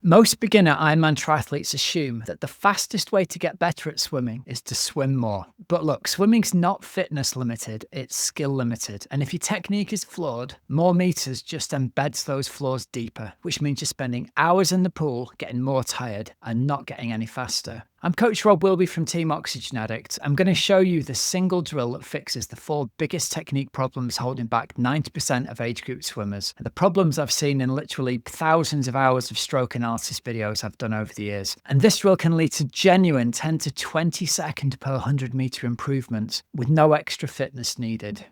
Most beginner Ironman triathletes assume that the fastest way to get better at swimming is to swim more. But look, swimming's not fitness limited, it's skill limited. And if your technique is flawed, more meters just embeds those flaws deeper, which means you're spending hours in the pool getting more tired and not getting any faster. I'm Coach Rob Wilby from Team Oxygenaddict. I'm going to show you the single drill that fixes the 4 biggest technique problems holding back 90% of age group swimmers. And the problems I've seen in literally thousands of hours of stroke analysis videos I've done over the years. And this drill can lead to genuine 10 to 20 second per 100 meter improvements with no extra fitness needed.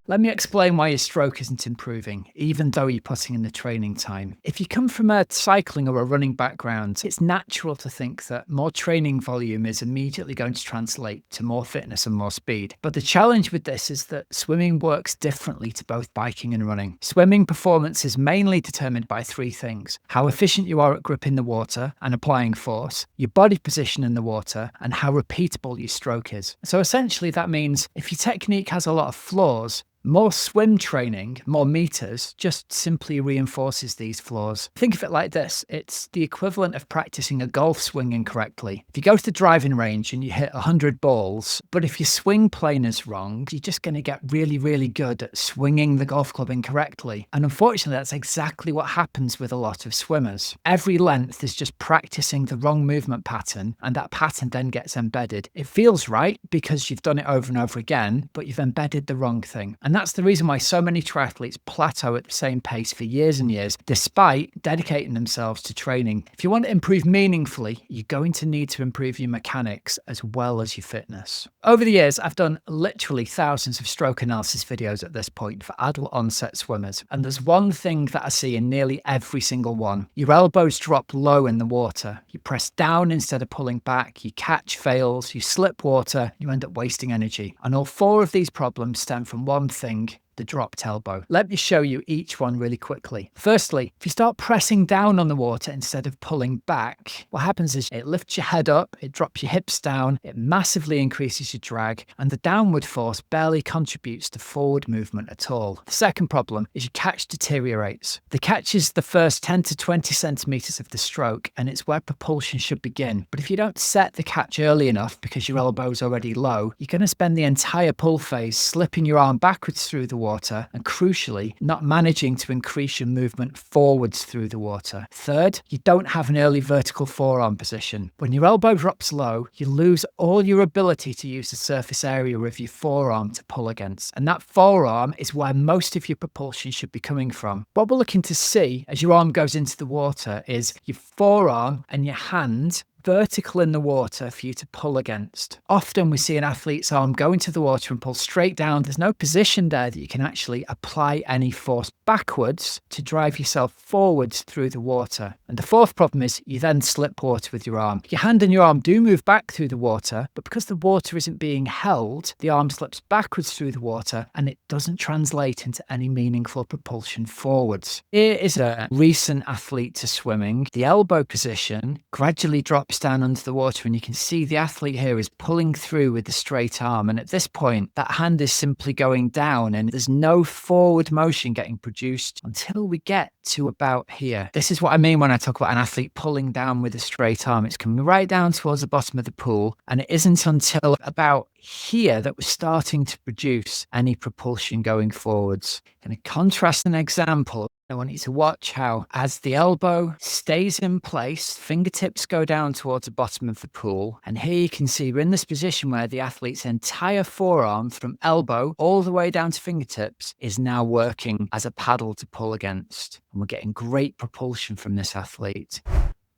Let me explain why your stroke isn't improving, even though you're putting in the training time. If you come from a cycling or a running background, it's natural to think that more training volume is immediately going to translate to more fitness and more speed. But the challenge with this is that swimming works differently to both biking and running. Swimming performance is mainly determined by 3 things: how efficient you are at gripping the water and applying force, your body position in the water, and how repeatable your stroke is. So essentially that means if your technique has a lot of flaws, more swim training, more meters, just simply reinforces these flaws. Think of it like this. It's the equivalent of practicing a golf swing incorrectly. If you go to the driving range and you hit 100 balls, but if your swing plane is wrong, you're just going to get really, really good at swinging the golf club incorrectly. And unfortunately, that's exactly what happens with a lot of swimmers. Every length is just practicing the wrong movement pattern, and that pattern then gets embedded. It feels right because you've done it over and over again, but you've embedded the wrong thing. And that's the reason why so many triathletes plateau at the same pace for years and years, despite dedicating themselves to training. If you want to improve meaningfully, you're going to need to improve your mechanics as well as your fitness. Over the years, I've done literally thousands of stroke analysis videos at this point for adult-onset swimmers. And there's one thing that I see in nearly every single one. Your elbows drop low in the water. You press down instead of pulling back. Your catch fails. You slip water. You end up wasting energy. And all 4 of these problems stem from one thing: the dropped elbow. Let me show you each one really quickly. Firstly, if you start pressing down on the water instead of pulling back, what happens is it lifts your head up, it drops your hips down, it massively increases your drag, and the downward force barely contributes to forward movement at all. The second problem is your catch deteriorates. The catch is the first 10 to 20 centimeters of the stroke, and it's where propulsion should begin. But if you don't set the catch early enough because your elbow's already low, you're going to spend the entire pull phase slipping your arm backwards through the water and, crucially, not managing to increase your movement forwards through the water. Third, you don't have an early vertical forearm position. When your elbow drops low, you lose all your ability to use the surface area of your forearm to pull against. And that forearm is where most of your propulsion should be coming from. What we're looking to see as your arm goes into the water is your forearm and your hand vertical in the water for you to pull against. Often we see an athlete's arm go into the water and pull straight down. There's no position there that you can actually apply any force backwards to drive yourself forwards through the water. And the fourth problem is you then slip water with your arm. Your hand and your arm do move back through the water, but because the water isn't being held, the arm slips backwards through the water and it doesn't translate into any meaningful propulsion forwards. Here is a recent athlete to swimming. The elbow position gradually drops down under the water, and you can see the athlete here is pulling through with the straight arm, and at this point that hand is simply going down and there's no forward motion getting produced until we get to about here. This is what I mean when I talk about an athlete pulling down with a straight arm. It's coming right down towards the bottom of the pool, and it isn't until about here that we're starting to produce any propulsion going forwards. I'm going to contrast an example. I want you to watch how, as the elbow stays in place, fingertips go down towards the bottom of the pool. And here you can see we're in this position where the athlete's entire forearm from elbow all the way down to fingertips is now working as a paddle to pull against. And we're getting great propulsion from this athlete.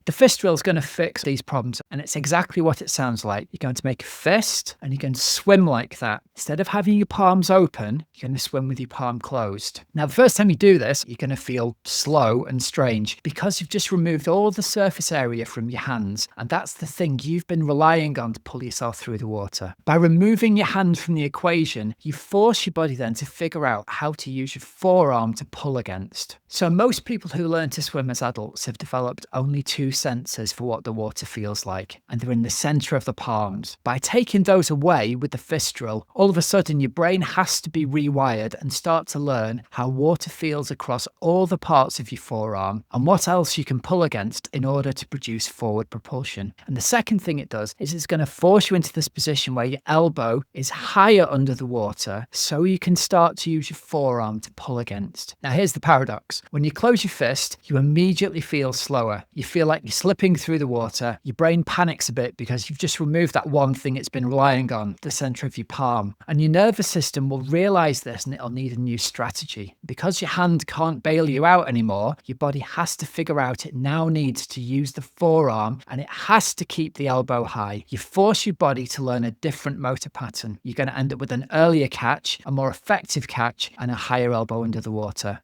The fist drill is going to fix these problems, and it's exactly what it sounds like. You're going to make a fist and you're going to swim like that. Instead of having your palms open, you're going to swim with your palm closed. Now, the first time you do this, you're going to feel slow and strange because you've just removed all the surface area from your hands, and that's the thing you've been relying on to pull yourself through the water. By removing your hand from the equation, you force your body then to figure out how to use your forearm to pull against. So most people who learn to swim as adults have developed only 2 sensors for what the water feels like, and they're in the center of the palms. By taking those away with the fist drill, all of a sudden your brain has to be rewired and start to learn how water feels across all the parts of your forearm and what else you can pull against in order to produce forward propulsion. And the second thing it does is it's going to force you into this position where your elbow is higher under the water so you can start to use your forearm to pull against. Now here's the paradox. When you close your fist, you immediately feel slower. You feel like you're slipping through the water. Your brain panics a bit because you've just removed that one thing it's been relying on, the center of your palm. And your nervous system will realize this and it'll need a new strategy. Because your hand can't bail you out anymore, your body has to figure out it now needs to use the forearm and it has to keep the elbow high. You force your body to learn a different motor pattern. You're going to end up with an earlier catch, a more effective catch, and a higher elbow under the water.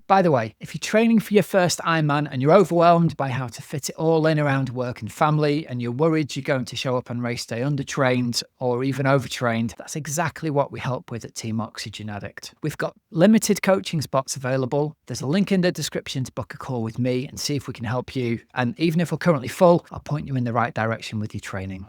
By the way, if you're training for your first Ironman and you're overwhelmed by how to fit it all in around work and family, and you're worried you're going to show up on race day undertrained or even overtrained, that's exactly what we help with at Team Oxygenaddict. We've got limited coaching spots available. There's a link in the description to book a call with me and see if we can help you. And even if we're currently full, I'll point you in the right direction with your training.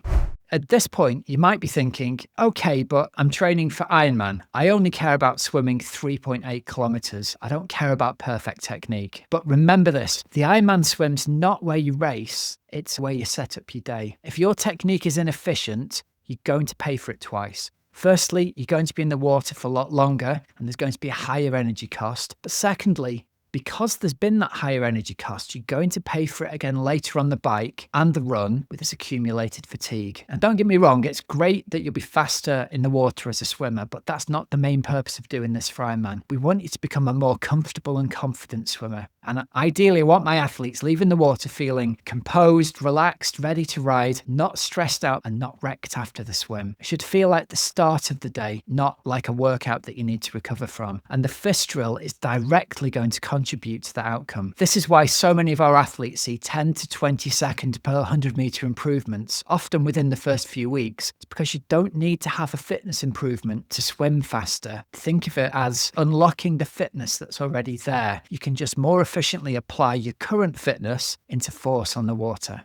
At this point, you might be thinking, okay, but I'm training for Ironman. I only care about swimming 3.8 kilometers. I don't care about perfect technique. But remember this, the Ironman swim's not where you race, it's where you set up your day. If your technique is inefficient, you're going to pay for it twice. Firstly, you're going to be in the water for a lot longer and there's going to be a higher energy cost. But secondly, because there's been that higher energy cost, you're going to pay for it again later on the bike and the run with this accumulated fatigue. And don't get me wrong, it's great that you'll be faster in the water as a swimmer, but that's not the main purpose of doing this for Ironman. We want you to become a more comfortable and confident swimmer. And ideally, I want my athletes leaving the water feeling composed, relaxed, ready to ride, not stressed out and not wrecked after the swim. It should feel like the start of the day, not like a workout that you need to recover from. And the fist drill is directly going to contribute to that outcome. This is why so many of our athletes see 10 to 20 second per 100 meter improvements, often within the first few weeks. It's because you don't need to have a fitness improvement to swim faster. Think of it as unlocking the fitness that's already there. You can just more efficiently apply your current fitness into force on the water.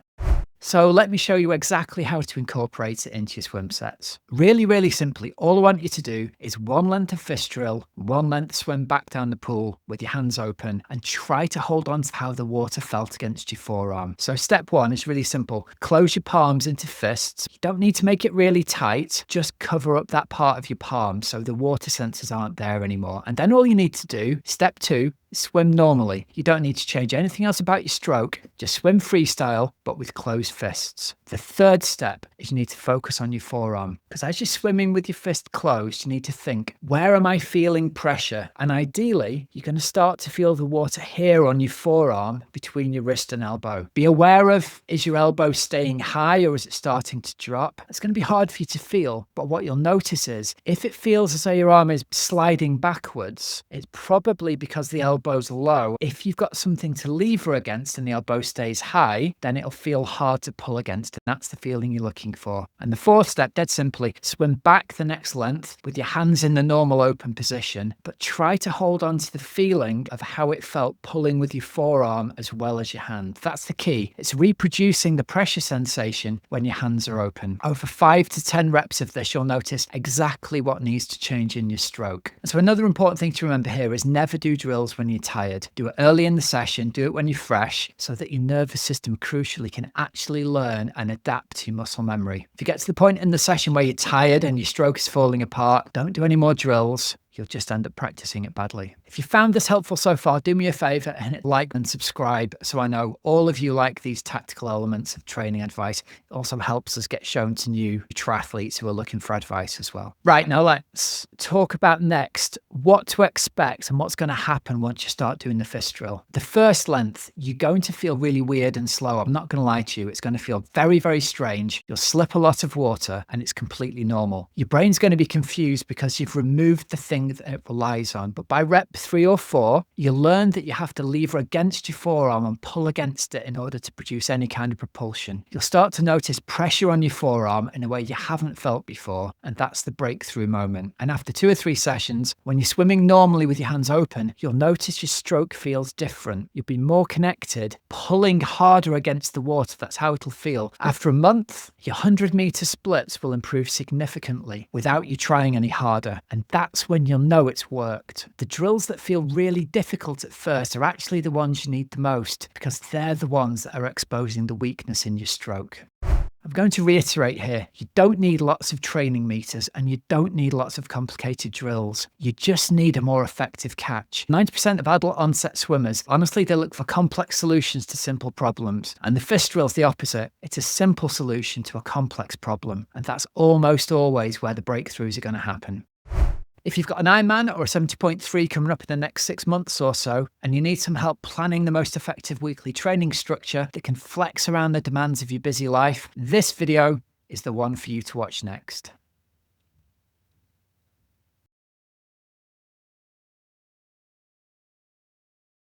So let me show you exactly how to incorporate it into your swim sets. Really simply, all I want you to do is one length of fist drill, one length swim back down the pool with your hands open and try to hold on to how the water felt against your forearm. So step one is really simple. Close your palms into fists. You don't need to make it really tight. Just cover up that part of your palm so the water sensors aren't there anymore. And then all you need to do, step two, swim normally. You don't need to change anything else about your stroke. Just swim freestyle, but with closed fists. The third step is you need to focus on your forearm. Because as you're swimming with your fist closed, you need to think, where am I feeling pressure? And ideally, you're going to start to feel the water here on your forearm between your wrist and elbow. Be aware of, is your elbow staying high or is it starting to drop? It's going to be hard for you to feel, but what you'll notice is, if it feels as though your arm is sliding backwards, it's probably because the elbow's low. If you've got something to lever against and the elbow stays high, then it'll feel hard to pull against, and that's the feeling you're looking for. And the fourth step, dead simply, swim back the next length with your hands in the normal open position, but try to hold on to the feeling of how it felt pulling with your forearm as well as your hand. That's the key. It's reproducing the pressure sensation when your hands are open. Over 5 to 10 reps of this, you'll notice exactly what needs to change in your stroke. And so another important thing to remember here is never do drills when you're tired. Do it early in the session, do it when you're fresh, so that your nervous system crucially can actually learn and adapt to your muscle memory. If you get to the point in the session where you're tired and your stroke is falling apart, don't do any more drills. You'll just end up practicing it badly. If you found this helpful so far, do me a favor and hit like and subscribe so I know all of you like these tactical elements of training advice. It also helps us get shown to new triathletes who are looking for advice as well. Right, now let's talk about next what to expect and what's going to happen once you start doing the fist drill. The first length, you're going to feel really weird and slow. I'm not going to lie to you. It's going to feel very strange. You'll slip a lot of water and it's completely normal. Your brain's going to be confused because you've removed the thing thing that it relies on. But by rep 3 or 4, you learn that you have to lever against your forearm and pull against it in order to produce any kind of propulsion. You'll start to notice pressure on your forearm in a way you haven't felt before, and that's the breakthrough moment. And after 2 or 3 sessions, when you're swimming normally with your hands open, you'll notice your stroke feels different. You'll be more connected, pulling harder against the water. That's how it'll feel. After a month, your 100-meter splits will improve significantly without you trying any harder. And that's when you'll know it's worked. The drills that feel really difficult at first are actually the ones you need the most, because they're the ones that are exposing the weakness in your stroke. I'm going to reiterate here, you don't need lots of training meters and you don't need lots of complicated drills. You just need a more effective catch. 90% of adult onset swimmers, honestly, they look for complex solutions to simple problems. And the fist drill's the opposite. It's a simple solution to a complex problem. And that's almost always where the breakthroughs are going to happen. If you've got an Ironman or a 70.3 coming up in the next 6 months or so, and you need some help planning the most effective weekly training structure that can flex around the demands of your busy life, this video is the one for you to watch next.